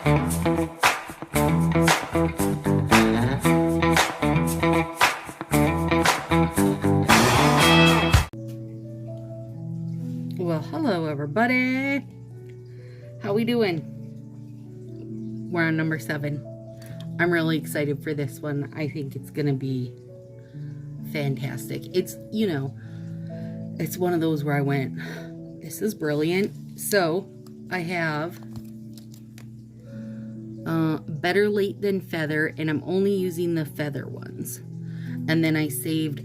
Well, hello everybody. How we doing? We're on number 7. I'm really excited for this one. I think it's gonna be fantastic. It's, you know, it's one of those where I went, this is brilliant. So I have Better Late Than Feather, and I'm only using the feather ones. And then I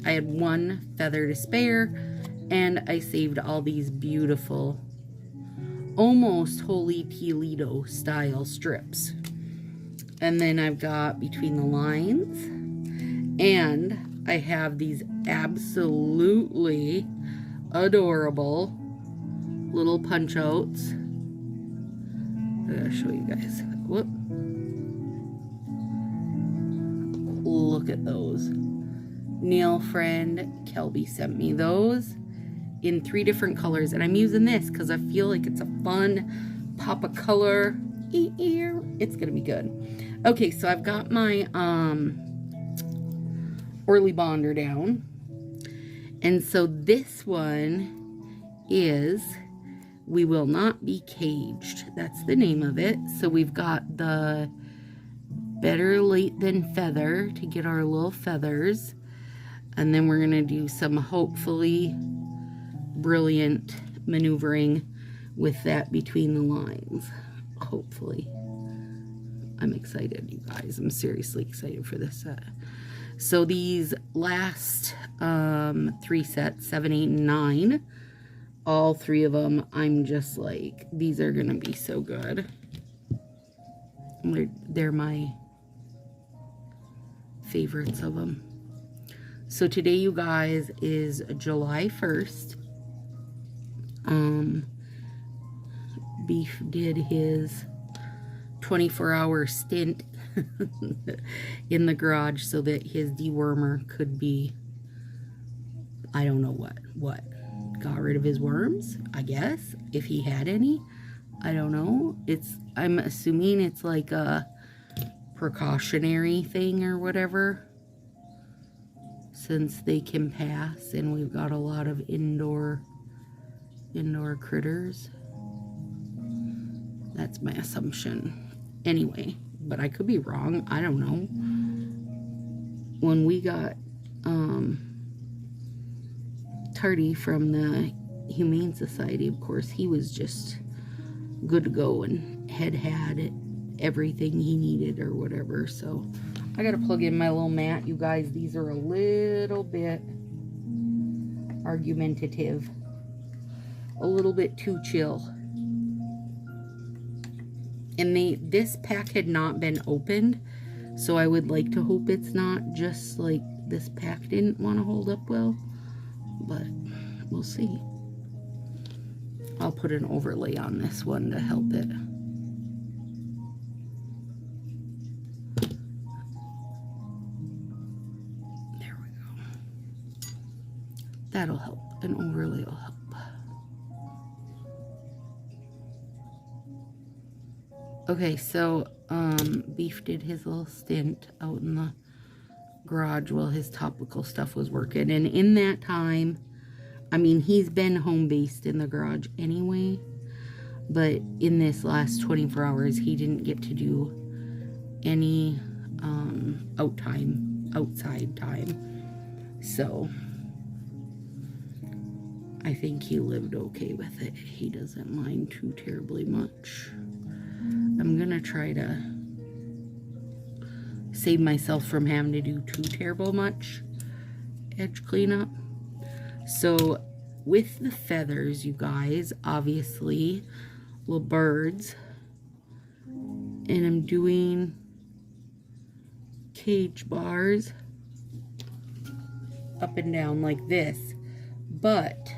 had 1 feather to spare, and I saved all these beautiful, almost Holy Toledo style strips. And then I've got Between the Lines, and I have these absolutely adorable little punch outs. I gotta show you guys. Whoop. Look at those. Neil friend Kelby sent me those in 3 different colors, and I'm using this because I feel like it's a fun pop of color. It's gonna be good. Okay, so I've got my Orly Bonder down, and so this one is We Will Not Be Caged. That's the name of it. So we've got the Better Late Than Feather to get our little feathers, and then we're gonna do some hopefully brilliant maneuvering with that Between the Lines. Hopefully. I'm excited, you guys. I'm seriously excited for this set. So these last 3 sets, 7, 8, and 9, all 3 of them, I'm just like, these are gonna be so good. They're my favorites of them. So today, you guys, is July 1st. Beef did his 24-hour stint in the garage so that his dewormer could be, I don't know what got rid of his worms, I guess, if he had any. I don't know. I'm assuming it's like a precautionary thing or whatever, since they can pass and we've got a lot of indoor critters. That's my assumption. Anyway, but I could be wrong. I don't know. When we got Tardy from the Humane Society, of course, he was just good to go and had everything he needed or whatever. So I gotta plug in my little mat. You guys, these are a little bit argumentative, a little bit too chill. And this pack had not been opened, so I would like to hope it's not just like this pack didn't want to hold up well, but we'll see. I'll put an overlay on this one to help it. There we go. That'll help. An overlay will help. Okay, so Beef did his little stint out in the garage while his topical stuff was working, and in that time, I mean, he's been home-based in the garage anyway, but in this last 24 hours, he didn't get to do any outside time, so I think he lived okay with it. He doesn't mind too terribly much. I'm gonna try to save myself from having to do too terrible much edge cleanup. So with the feathers, you guys, obviously, little birds, and I'm doing cage bars up and down like this, but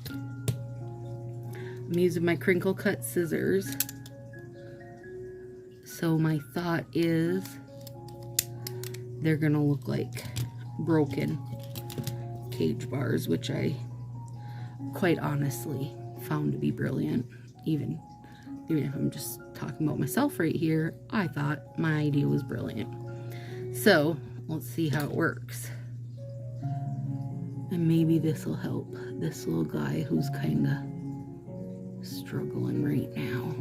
I'm using my crinkle cut scissors. So my thought is they're gonna look like broken cage bars, which I quite honestly found to be brilliant, even if I'm just talking about myself right here, I thought my idea was brilliant. So let's see how it works. And maybe this will help this little guy who's kind of struggling right now.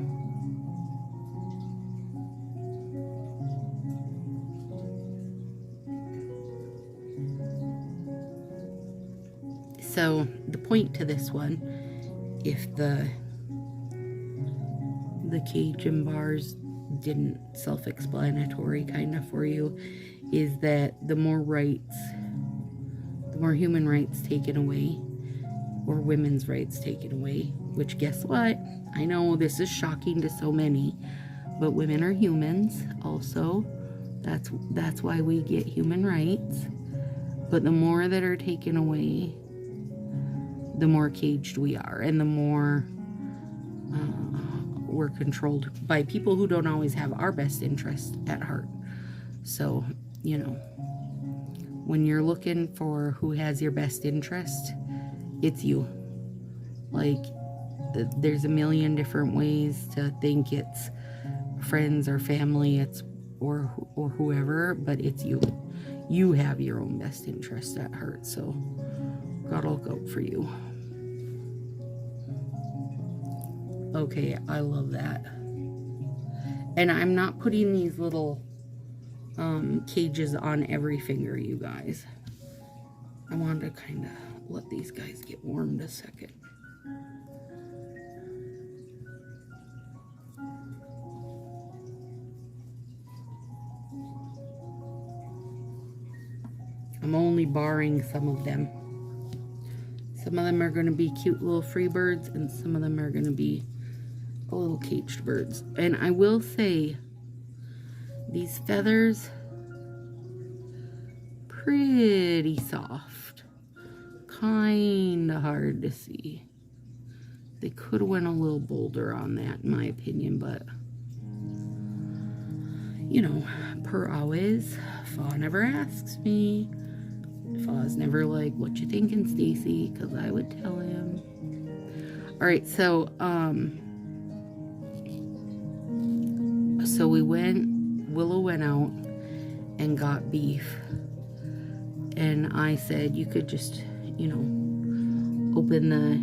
So the point to this one, if the cage and bars didn't self-explanatory kind of for you, is that the more human rights taken away, or women's rights taken away, which guess what? I know this is shocking to so many, but women are humans also. That's why we get human rights. But the more that are taken away, the more caged we are, and the more we're controlled by people who don't always have our best interest at heart. So, you know, when you're looking for who has your best interest, it's you. Like, there's a million different ways to think it's friends or family, or whoever, but it's you. You have your own best interest at heart, so God will look out for you. Okay, I love that. And I'm not putting these little cages on every finger, you guys. I wanted to kind of let these guys get warmed a second. I'm only barring some of them. Some of them are going to be cute little free birds, and some of them are going to be little caged birds. And I will say, these feathers, pretty soft, kind of hard to see. They could have went a little bolder on that, in my opinion, but you know, per always, Fa never asks me. Fa's never like, what you thinking, Stacy? Because I would tell him. Alright, so Willow went out and got beef, and I said you could just, you know, open the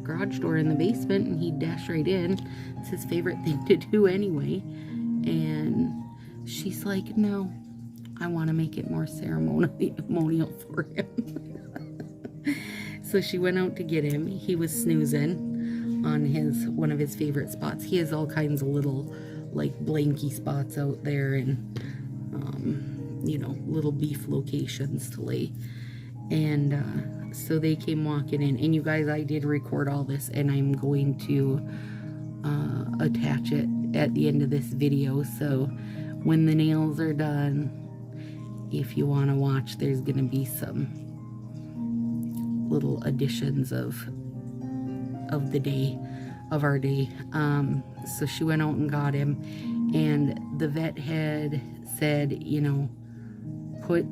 garage door in the basement and he'd dash right in. It's his favorite thing to do anyway. And she's like, no, I want to make it more ceremonial for him. So she went out to get him. He was snoozing on one of his favorite spots. He has all kinds of little like blanky spots out there, and you know, little beef locations to lay. And so they came walking in, and you guys, I did record all this, and I'm going to attach it at the end of this video. So when the nails are done, if you want to watch, there's going to be some little additions of the day, of our day. So she went out and got him, and the vet had said, you know, put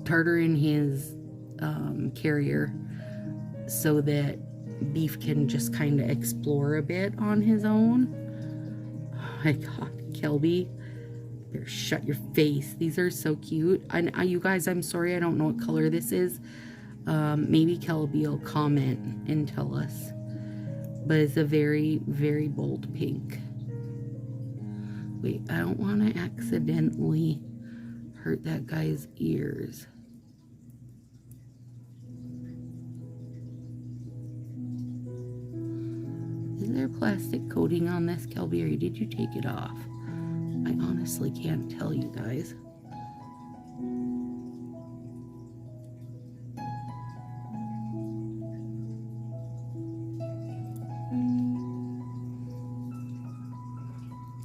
Tartar in his carrier so that Beef can just kind of explore a bit on his own. Oh my God, Kelby, better shut your face. These are so cute. And you guys, I'm sorry, I don't know what color this is. Maybe Kelby will comment and tell us. But it's a very, very bold pink. Wait, I don't want to accidentally hurt that guy's ears. Is there plastic coating on this, Kelby, or did you take it off? I honestly can't tell you guys.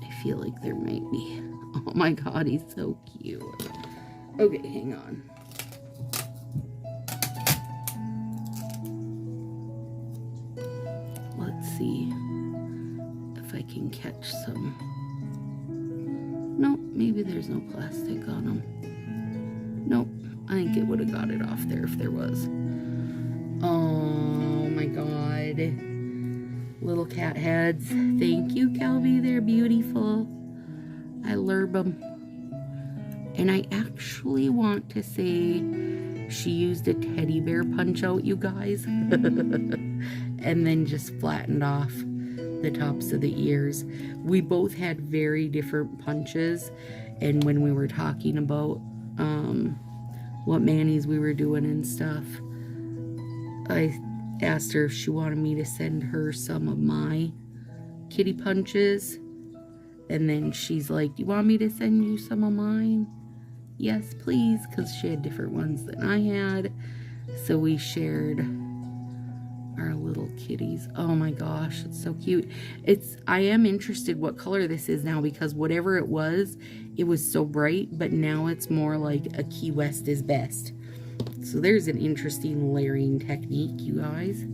I feel like there might be. Oh my God, he's so cute. Okay, hang on. Let's see if I can catch some. Nope, maybe there's no plastic on them. Nope, I think it would have got it off there if there was. Oh my God. little cat heads. Thank you, Kelby. They're beautiful. I love them. And I actually want to say she used a teddy bear punch out, you guys. And then just flattened off the tops of the ears. We both had very different punches. And when we were talking about what manis we were doing and stuff, I asked her if she wanted me to send her some of my kitty punches. And then she's like, "You want me to send you some of mine?" Yes, please, because she had different ones than I had. So we shared our little kitties. Oh my gosh, it's so cute. I am interested what color this is now, because whatever it was so bright, but now it's more like a Key West is best. So there's an interesting layering technique, you guys.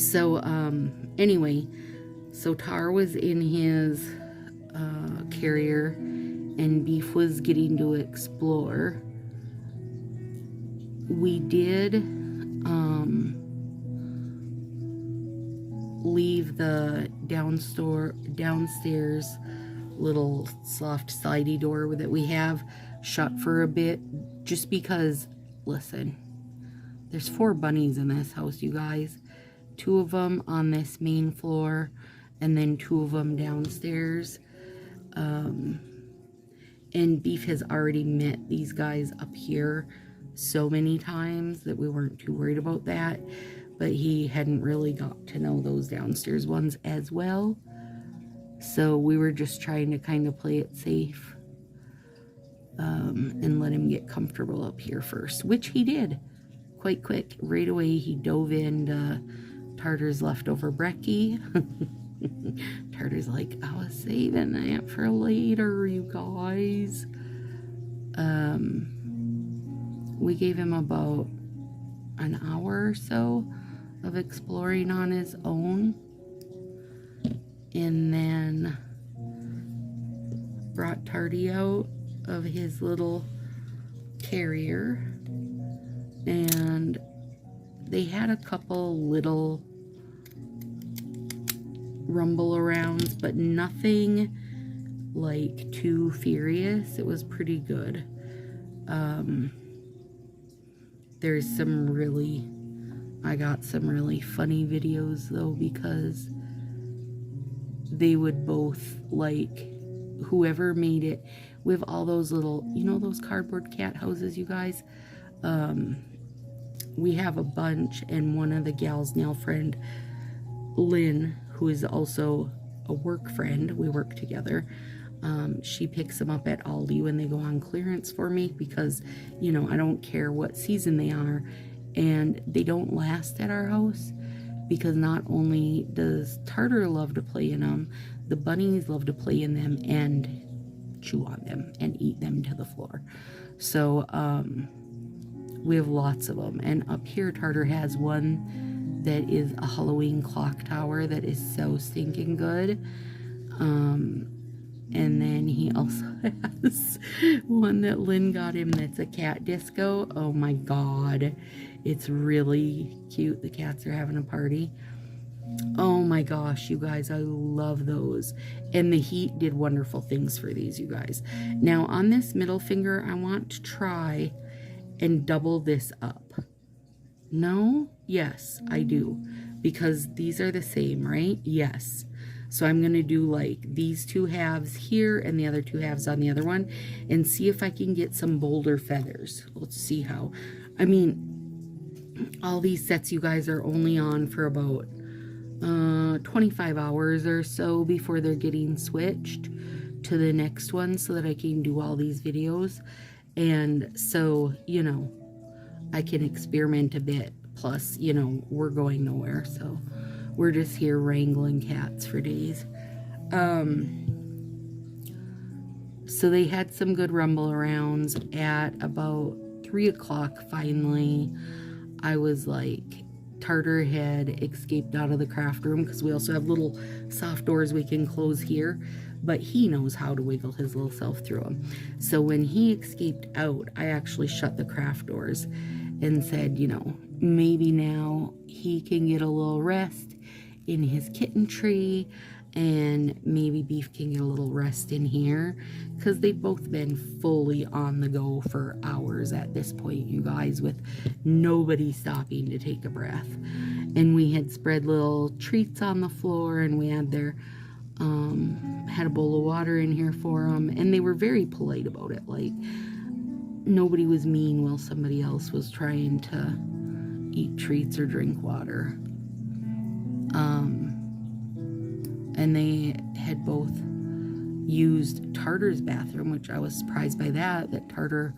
So anyway, so Tar was in his carrier and Beef was getting to explore. We did leave the downstairs little soft slidey door that we have shut for a bit, just because, listen, there's 4 bunnies in this house, you guys. 2 of them on this main floor, and then 2 of them downstairs. And Beef has already met these guys up here so many times that we weren't too worried about that, but he hadn't really got to know those downstairs ones as well. So we were just trying to kind of play it safe and let him get comfortable up here first, which he did quite quick. Right away he dove into Tartar's leftover brekkie. Tartar's like, "I was saving that for later, you guys." We gave him about an hour or so of exploring on his own, and then brought Tardy out of his little carrier, and they had a couple little rumble arounds, but nothing like too furious. It was pretty good. I got some really funny videos though, because they would both, like, whoever made it, with all those little, you know, those cardboard cat houses, you guys. We have a bunch, and one of the gals' nail friend, Lynn, who is also a work friend, we work together, she picks them up at Aldi when they go on clearance for me, because, you know, I don't care what season they are, and they don't last at our house, because not only does Tartar love to play in them, the bunnies love to play in them and chew on them and eat them to the floor. So we have lots of them. And up here Tartar has one that is a Halloween clock tower that is so stinking good. And then he also has one that Lynn got him that's a cat disco. Oh my god, it's really cute. The cats are having a party. Oh my gosh, you guys, I love those. And the heat did wonderful things for these, you guys. Now on this middle finger, I want to try and double this up. No? Yes, I do. Because these are the same, right? Yes. So I'm going to do like these 2 halves here and the other 2 halves on the other one, and see if I can get some bolder feathers. Let's see how. I mean, all these sets, you guys, are only on for about 25 hours or so before they're getting switched to the next one, so that I can do all these videos. And so, you know, I can experiment a bit. Plus, you know, we're going nowhere, so we're just here wrangling cats for days. So they had some good rumble arounds. At about 3 o'clock, finally, I was like, Tartar had escaped out of the craft room, because we also have little soft doors we can close here, but he knows how to wiggle his little self through them. So when he escaped out, I actually shut the craft doors and said, you know, maybe now he can get a little rest in his kitten tree, and maybe Beef can get a little rest in here, because they've both been fully on the go for hours at this point, you guys, with nobody stopping to take a breath. And we had spread little treats on the floor, and we had their had a bowl of water in here for them, and they were very polite about it. Like, nobody was mean while somebody else was trying to eat treats or drink water. And they had both used Tartar's bathroom, which I was surprised by that Tartar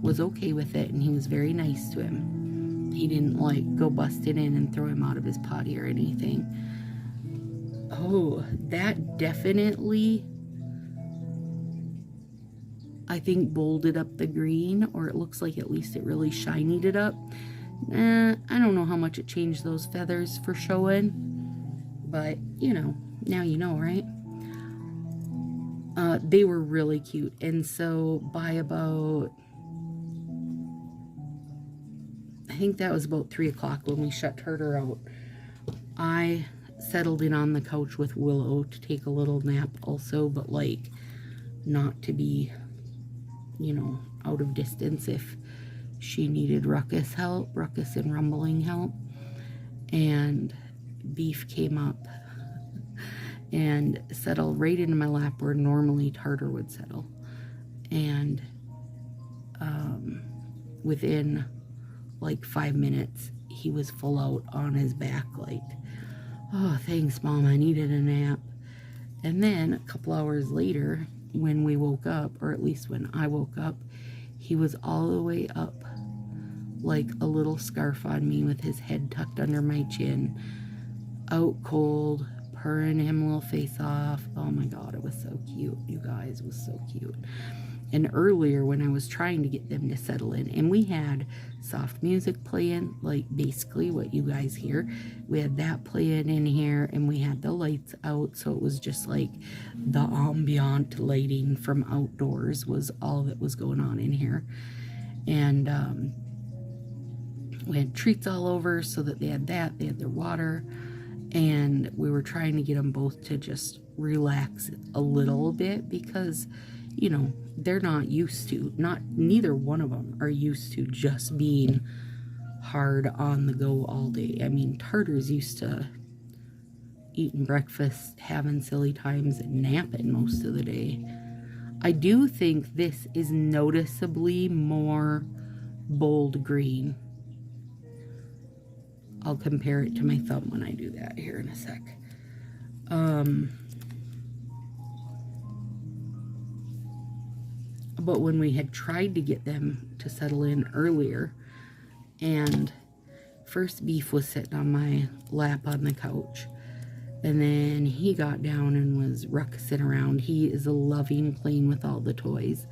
was okay with it, and he was very nice to him. He didn't like go busting in and throw him out of his potty or anything. Oh, that definitely, I think, bolded up the green, or it looks like at least it really shinied it up. I don't know how much it changed those feathers for showing, but you know, now you know, right? They were really cute, and so by about, I think that was about 3 o'clock when we shut Tartar out, I settled in on the couch with Willow to take a little nap also, but like not to be, you know, out of distance if she needed ruckus and rumbling help. And Beef came up and settled right into my lap where normally Tartar would settle. And within like 5 minutes, he was full out on his back, like, oh, thanks, Mom, I needed a nap. And then a couple hours later, when we woke up, or at least when I woke up, he was all the way up, like a little scarf on me, with his head tucked under my chin, out cold, purring him little face off. Oh my God, it was so cute, you guys. It was so cute. And earlier, when I was trying to get them to settle in, and we had soft music playing, like basically what you guys hear, we had that playing in here, and we had the lights out, so it was just like the ambient lighting from outdoors was all that was going on in here. And we had treats all over, so that they had their water, and we were trying to get them both to just relax a little bit, because, you know, they're not used to, neither one of them are used to just being hard on the go all day. I mean, Tartar's used to eating breakfast, having silly times, and napping most of the day. I do think this is noticeably more bold green. I'll compare it to my thumb when I do that here in a sec. But when we had tried to get them to settle in earlier, and first Beef was sitting on my lap on the couch, and then he got down and was ruckusing around. He is loving playing with all the toys.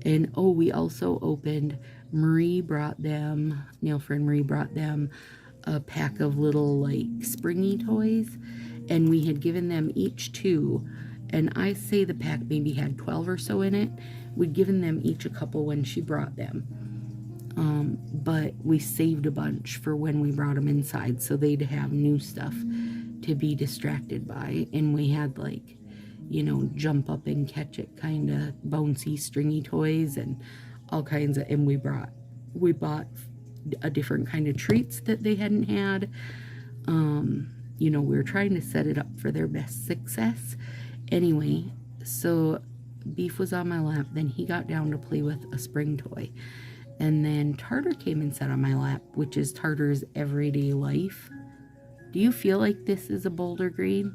And oh, we also opened, nail friend Marie brought them a pack of little like springy toys, and we had given them each 2, and I say the pack maybe had 12 or so in it. We'd given them each a couple when she brought them, but we saved a bunch for when we brought them inside, so they'd have new stuff to be distracted by. And we had, like, you know, jump up and catch it kind of bouncy stringy toys and all kinds of, and we bought a different kind of treats that they hadn't had. You know, we were trying to set it up for their best success. Anyway, so Beef was on my lap, then he got down to play with a spring toy, and then Tartar came and sat on my lap, which is Tartar's everyday life. Do you feel like this is a bolder green?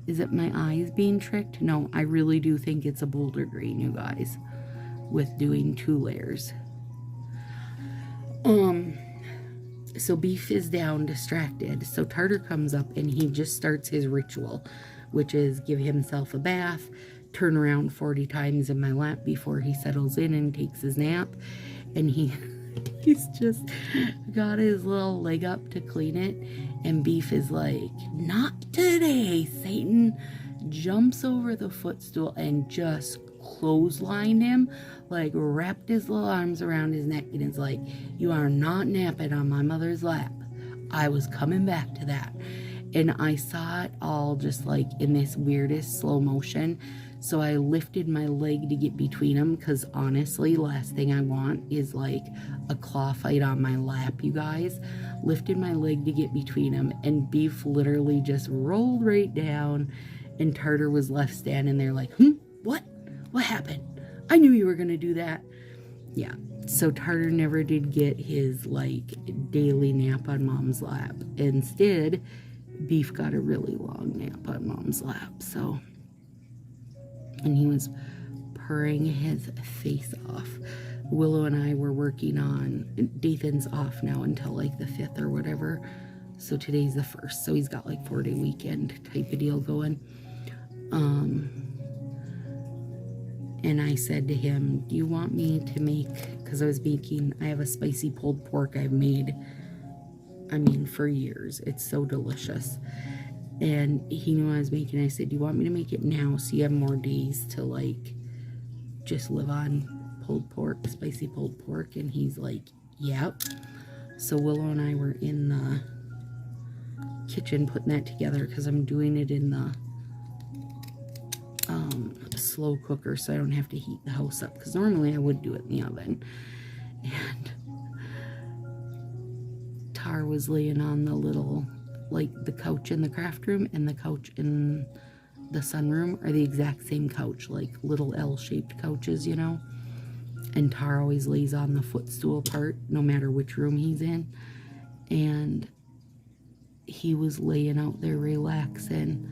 Is it my eyes being tricked? No, I really do think it's a bolder green, you guys, with doing 2 layers. So Beef is down, distracted, so Tartar comes up and he just starts his ritual, which is give himself a bath, turn around 40 times in my lap before he settles in and takes his nap. And he's just got his little leg up to clean it, and Beef is like, not today, Satan, jumps over the footstool and just clotheslined him, like wrapped his little arms around his neck, and is like, you are not napping on my mother's lap. I was coming back to that. And I saw it all just like in this weirdest slow motion. So I lifted my leg to get between them, because honestly, last thing I want is like a claw fight on my lap, you guys. Lifted my leg to get between them, and Beef literally just rolled right down, and Tartar was left standing there like, what? What happened? I knew you were going to do that. Yeah, so Tartar never did get his like daily nap on Mom's lap. Instead, Beef got a really long nap on Mom's lap, so, and he was purring his face off. Willow and I were working on, Dathan's off now until like the 5th or whatever, so today's the 1st, so he's got like 4-day weekend type of deal going. And I said to him, do you want me to make, because I have a spicy pulled pork I've made, I mean, for years. It's so delicious. And he knew I was making it. I said, do you want me to make it now so you have more days to, like, just live on pulled pork, spicy pulled pork? And he's like, yep. So Willow and I were in the kitchen putting that together, because I'm doing it in the slow cooker, so I don't have to heat the house up, because normally I would do it in the oven. And Tar was laying on the little, like, the couch in the craft room and the couch in the sunroom are the exact same couch, like little L-shaped couches, you know. And Tar always lays on the footstool part no matter which room he's in. And he was laying out there relaxing,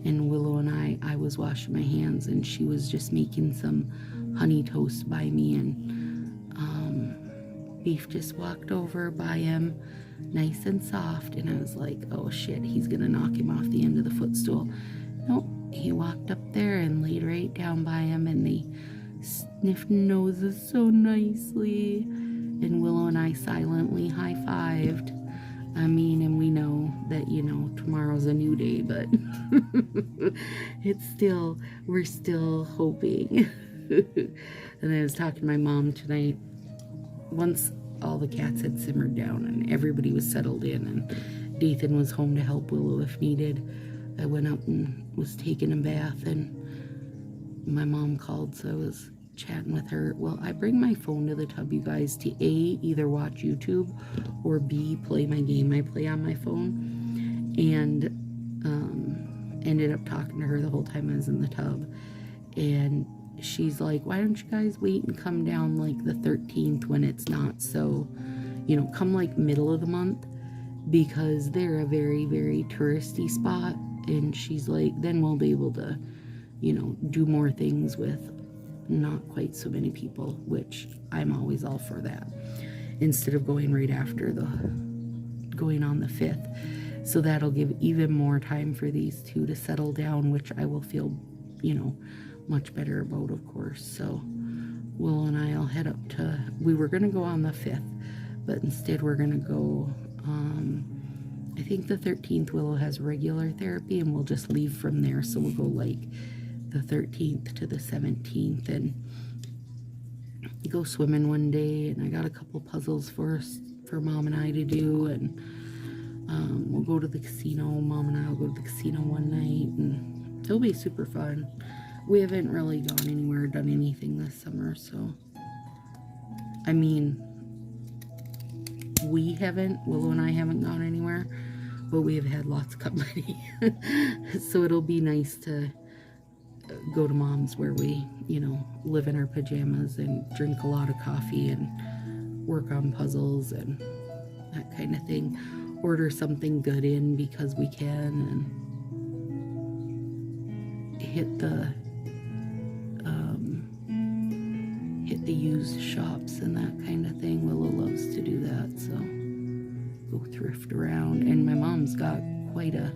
and Willow and I was washing my hands, and she was just making some honey toast by me, and Beef just walked over by him nice and soft, and I was like, oh shit, he's gonna knock him off the end of the footstool. Nope, he walked up there and laid right down by him, and they sniffed noses so nicely, and Willow and I silently high-fived. I mean, and we know that, you know, tomorrow's a new day, but we're still hoping. And I was talking to my mom tonight, once all the cats had simmered down and everybody was settled in and Dathan was home to help Willow if needed. I went out and was taking a bath, and my mom called, so I was chatting with her. Well, I bring my phone to the tub, you guys, to A, either watch YouTube, or B, play my game I play on my phone. And ended up talking to her the whole time I was in the tub, and she's like, why don't you guys wait and come down like the 13th when it's not so, you know, come like middle of the month, because they're a very, very touristy spot. And she's like, then we'll be able to, you know, do more things with not quite so many people, which I'm always all for that, instead of going right after going on the 5th. So that'll give even more time for these two to settle down, which I will feel, you know, much better about, of course. So Willow and I'll head up to, we were going to go on the 5th, but instead we're going to go, I think the 13th Willow has regular therapy, and we'll just leave from there. So we'll go like the 13th to the 17th and go swimming one day, and I got a couple puzzles for Mom and I to do, and we'll go to the casino. Mom and I will go to the casino one night, and it'll be super fun. We haven't really gone anywhere, done anything this summer, so I mean, Willow and I haven't gone anywhere, but we have had lots of company. So it'll be nice to go to Mom's, where we, you know, live in our pajamas and drink a lot of coffee and work on puzzles and that kind of thing. Order something good in because we can, and hit the used shops and that kind of thing. Willow loves to do that, so go thrift around. And my mom's got quite a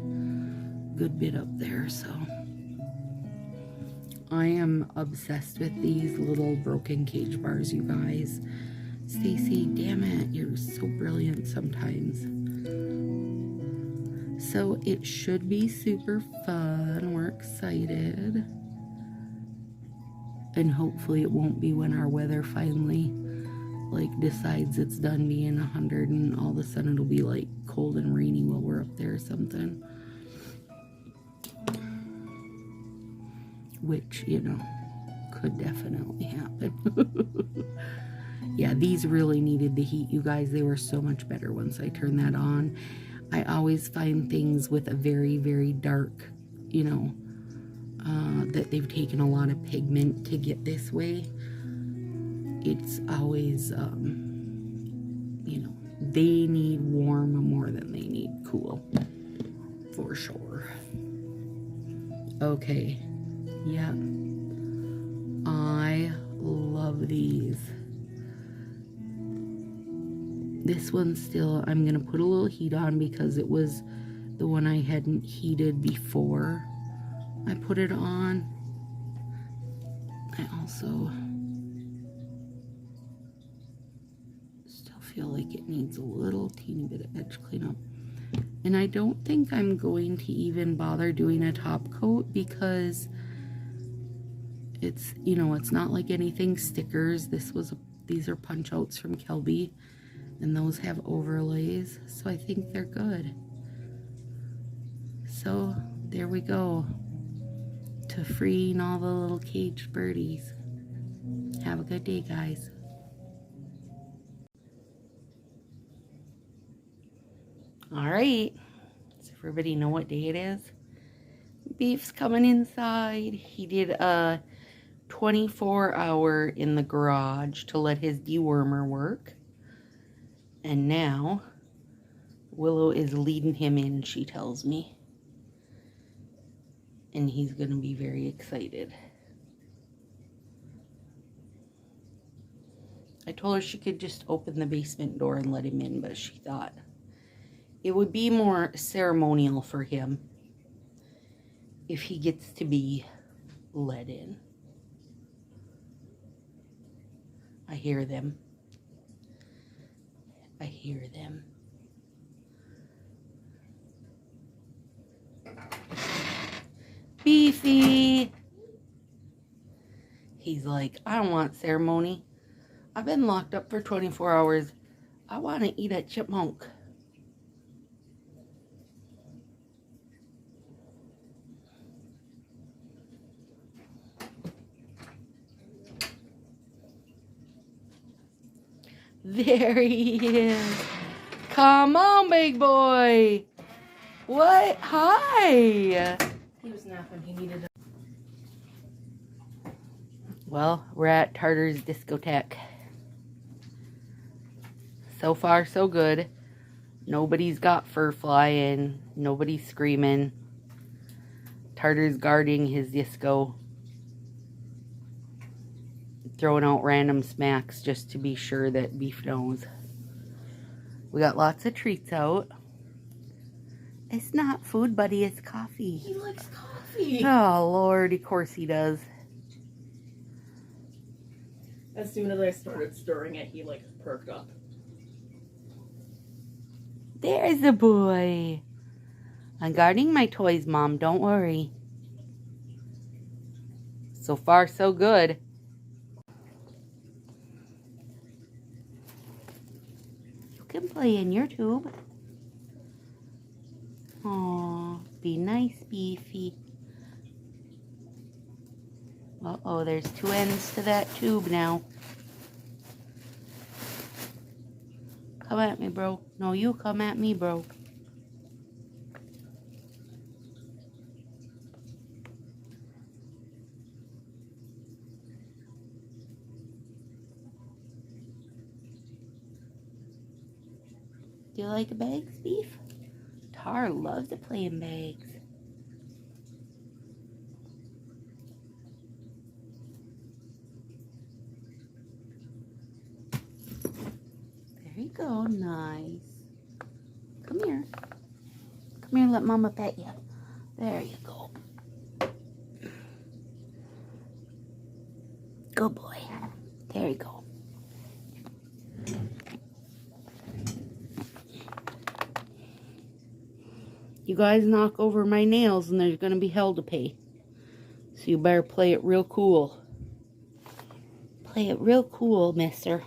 good bit up there, so I am obsessed with these little broken cage bars, you guys. Stacy, damn it, you're so brilliant sometimes. So it should be super fun. We're excited. And hopefully it won't be when our weather finally like decides it's done being 100 and all of a sudden it'll be like cold and rainy while we're up there or something. Which, you know, could definitely happen. Yeah, these really needed the heat, you guys. They were so much better once I turned that on. I always find things with a very, very dark, you know, that they've taken a lot of pigment to get this way. It's always, you know, they need warm more than they need cool, for sure. Okay, yeah, I love these. This one still, I'm gonna put a little heat on because it was the one I hadn't heated before I put it on. I also still feel like it needs a little teeny bit of edge cleanup. And I don't think I'm going to even bother doing a top coat because it's, you know, it's not like anything stickers. These are punch outs from Kelby, and those have overlays, so I think they're good. So there we go to freeing all the little caged birdies. Have a good day, guys. All right, does everybody know what day it is? Beef's coming inside. He did a 24-hour in the garage to let his dewormer work. And now Willow is leading him in, she tells me. And he's going to be very excited. I told her she could just open the basement door and let him in, but she thought it would be more ceremonial for him if he gets to be let in. I hear them. I hear them. Beefy! He's like, I don't want ceremony. I've been locked up for 24 hours. I want to eat a chipmunk. There he is. Come on, big boy. What? Hi. He was napping. He needed to. Well, we're at Tartar's discotheque. So far, so good. Nobody's got fur flying. Nobody's screaming. Tartar's guarding his disco. Throwing out random smacks just to be sure that Beef knows. We got lots of treats out. It's not food, buddy. It's coffee. He likes coffee. Oh, Lord. Of course he does. As soon as I started stirring it, he like perked up. There's a boy. I'm guarding my toys, Mom. Don't worry. So far, so good. You can play in your tube. Aw, be nice, Beefy. Uh-oh, there's two ends to that tube now. Come at me, bro. No, you come at me, bro. Do you like bags, Beef? Tar loves to play in bags. There you go. Nice. Come here. Come here, let Mama pet you. There you go. Good boy. There you go. You guys knock over my nails and there's going to be hell to pay. So you better play it real cool. play it real cool, mister.